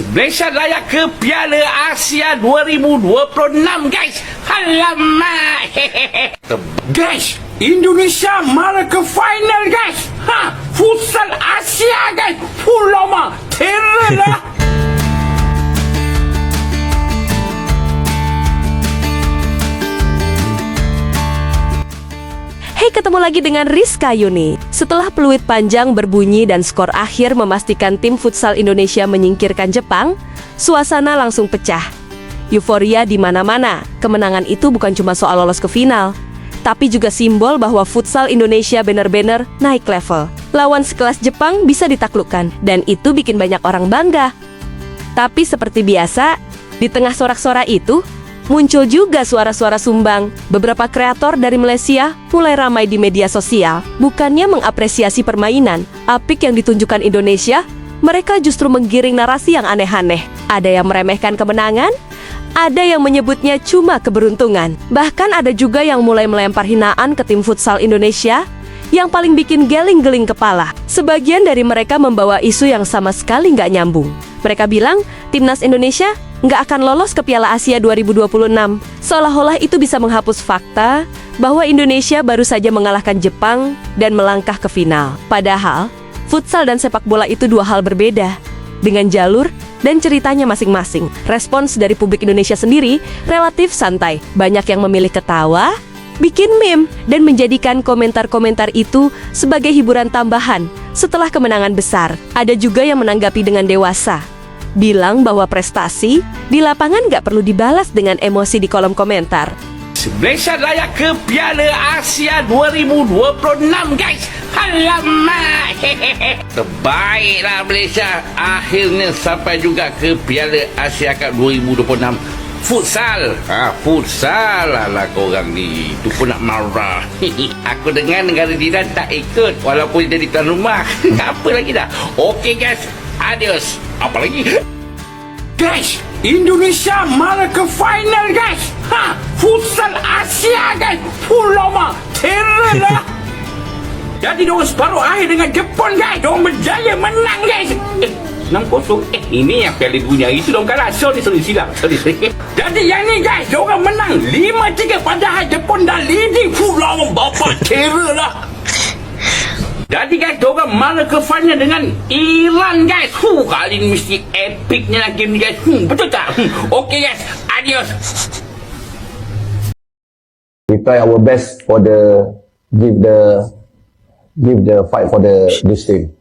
Malaysia layak ke Piala Asia 2026 guys. Alamak. Guys, Indonesia malah ke final guys. Futsal Asia guys. Lama terror lah. Hey, ketemu lagi dengan Rizka Yuni. Setelah peluit panjang berbunyi dan skor akhir memastikan tim futsal Indonesia menyingkirkan Jepang, suasana langsung pecah. Euforia di mana-mana. Kemenangan itu bukan cuma soal lolos ke final, tapi juga simbol bahwa futsal Indonesia benar-benar naik level. Lawan sekelas Jepang bisa ditaklukkan, dan itu bikin banyak orang bangga. Tapi seperti biasa, di tengah sorak-sorak itu, muncul juga suara-suara sumbang. Beberapa kreator dari Malaysia mulai ramai di media sosial. Bukannya mengapresiasi permainan apik yang ditunjukkan Indonesia, mereka justru menggiring narasi yang aneh-aneh. Ada yang meremehkan kemenangan, ada yang menyebutnya cuma keberuntungan. Bahkan ada juga yang mulai melempar hinaan ke tim futsal Indonesia, yang paling bikin geling-geling kepala. Sebagian dari mereka membawa isu yang sama sekali nggak nyambung. Mereka bilang, timnas Indonesia nggak akan lolos ke Piala Asia 2026. Seolah-olah itu bisa menghapus fakta bahwa Indonesia baru saja mengalahkan Jepang dan melangkah ke final. Padahal, futsal dan sepak bola itu dua hal berbeda, dengan jalur dan ceritanya masing-masing. Respons dari publik Indonesia sendiri relatif santai. Banyak yang memilih ketawa, bikin meme, dan menjadikan komentar-komentar itu sebagai hiburan tambahan setelah kemenangan besar. Ada juga yang menanggapi dengan dewasa, bilang bahwa prestasi di lapangan nggak perlu dibalas dengan emosi di kolom komentar. Malaysia layak ke Piala Asia 2026 guys. Alamak. Terbaiklah Malaysia, akhirnya sampai juga ke Piala Asia Cup 2026. Futsal. Futsal lah korang ni. Tu pun nak marah. Aku dengar negara jiran tak ikut walaupun jadi tuan rumah. Apa lagi dah. Okey guys, adios. Apa lagi? Guys, Indonesia malah ke final guys. Futsal Asia guys. Lama terror lah. Jadi diorang separuh akhir dengan Jepun guys. Diorang berjaya menang guys. 6-0. Ini yang Piala Dunia itu diorang kalah. Sorry silap. Jadi yang ni guys, diorang menang 5-3 padahal Jepun dah leading. Lama bapak terror lah. Jadi guys, diorang malah ke final dengan Iran guys. Kali ni mesti epicnya lah game ni guys. Betul tak? Okay guys, adios. We try our best for give the fight for this team.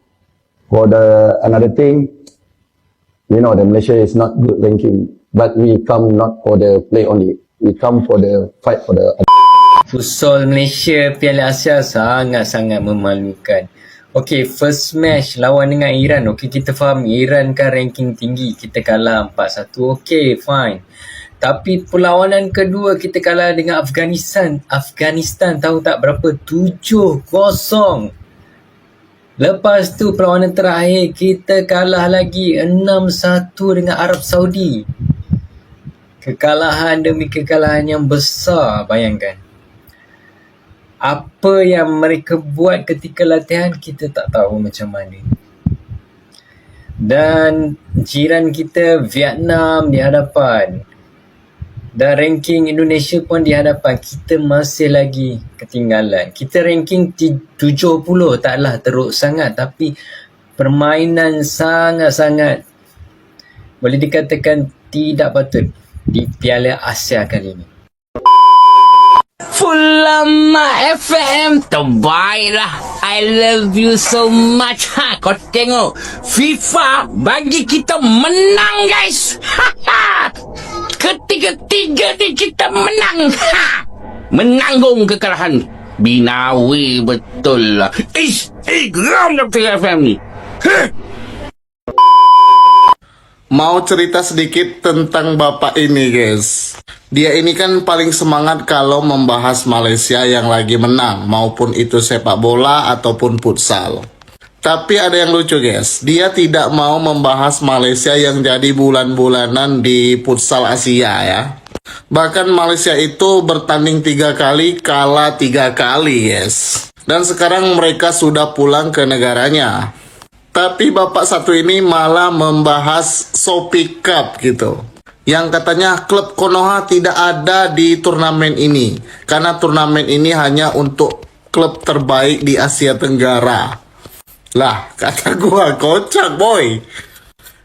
For the another thing, you know, the Malaysia is not good ranking, but we come not for the play only. We come for the fight for the. Futsal Malaysia Piala Asia sangat-sangat memalukan. Okey, first match lawan dengan Iran. Okey, kita faham Iran kan ranking tinggi. Kita kalah 4-1. Okey, fine. Tapi perlawanan kedua kita kalah dengan Afghanistan. Afghanistan tahu tak berapa? 7-0. Lepas tu perlawanan terakhir kita kalah lagi 6-1 dengan Arab Saudi. Kekalahan demi kekalahan yang besar, bayangkan. Apa yang mereka buat ketika latihan kita tak tahu macam mana. Dan jiran kita Vietnam di hadapan. Dan ranking Indonesia pun di hadapan. Kita masih lagi ketinggalan. Kita ranking 70, taklah teruk sangat, tapi permainan sangat-sangat boleh dikatakan tidak patut di Piala Asia kali ini. Fulama FM terbaiklah. I love you so much. Kau tengok, FIFA bagi kita menang guys. Ketiga-tiga ni kita menang. Menanggung kekalahan. Binawi betul lah. Geram Dr. FM ni. Mau cerita sedikit tentang bapak ini guys. Dia ini kan paling semangat kalau membahas Malaysia yang lagi menang, maupun itu sepak bola ataupun futsal. Tapi ada yang lucu guys, dia tidak mau membahas Malaysia yang jadi bulan-bulanan di futsal Asia ya. Bahkan Malaysia itu bertanding 3 kali, kalah 3 kali guys. Dan sekarang mereka sudah pulang ke negaranya. Tapi bapak satu ini malah membahas Shopee Cup gitu. Yang katanya klub Konoha tidak ada di turnamen ini. Karena turnamen ini hanya untuk klub terbaik di Asia Tenggara. Lah, kata gua kocak boy.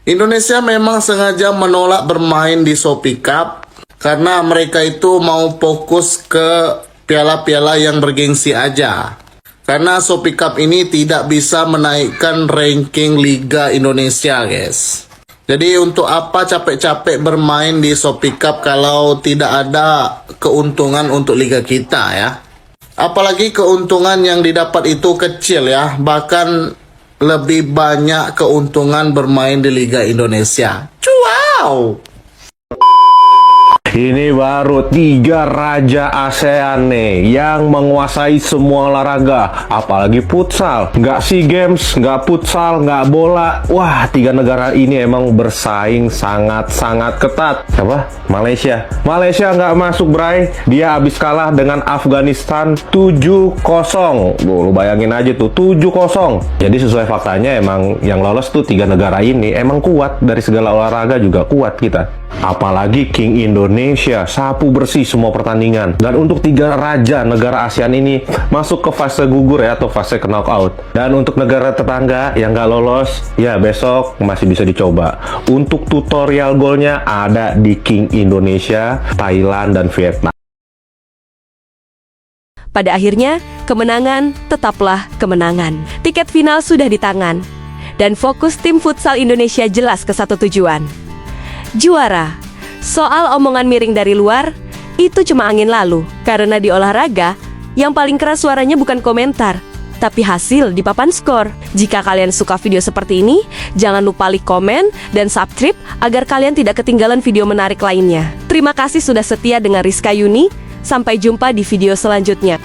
Indonesia memang sengaja menolak bermain di Shopee Cup karena mereka itu mau fokus ke piala-piala yang bergengsi aja. Karena Shopee Cup ini tidak bisa menaikkan ranking Liga Indonesia, guys. Jadi untuk apa capek-capek bermain di Shopee Cup kalau tidak ada keuntungan untuk liga kita ya? Apalagi keuntungan yang didapat itu kecil ya, bahkan lebih banyak keuntungan bermain di Liga Indonesia. Wow! Ini baru 3 raja ASEAN nih yang menguasai semua olahraga, apalagi futsal. Nggak SEA Games, nggak futsal, nggak bola. Wah, 3 negara ini emang bersaing sangat-sangat ketat. Apa? Malaysia. Malaysia nggak masuk, Bray. Dia habis kalah dengan Afghanistan 7-0. Lu bayangin aja tuh, 7-0. Jadi sesuai faktanya emang yang lolos tuh 3 negara ini emang kuat. Dari segala olahraga juga kuat kita. Apalagi King Indonesia, sapu bersih semua pertandingan. Dan untuk 3 raja negara ASEAN ini masuk ke fase gugur ya, atau fase knockout. Dan untuk negara tetangga yang nggak lolos, ya besok masih bisa dicoba. Untuk tutorial golnya ada di King Indonesia, Thailand, dan Vietnam. Pada akhirnya, kemenangan tetaplah kemenangan. Tiket final sudah di tangan. Dan fokus tim futsal Indonesia jelas ke satu tujuan. Juara. Soal omongan miring dari luar, itu cuma angin lalu. Karena di olahraga, yang paling keras suaranya bukan komentar, tapi hasil di papan skor. Jika kalian suka video seperti ini, jangan lupa like, komen, dan subscribe agar kalian tidak ketinggalan video menarik lainnya. Terima kasih sudah setia dengan Rizka Yuni. Sampai jumpa di video selanjutnya.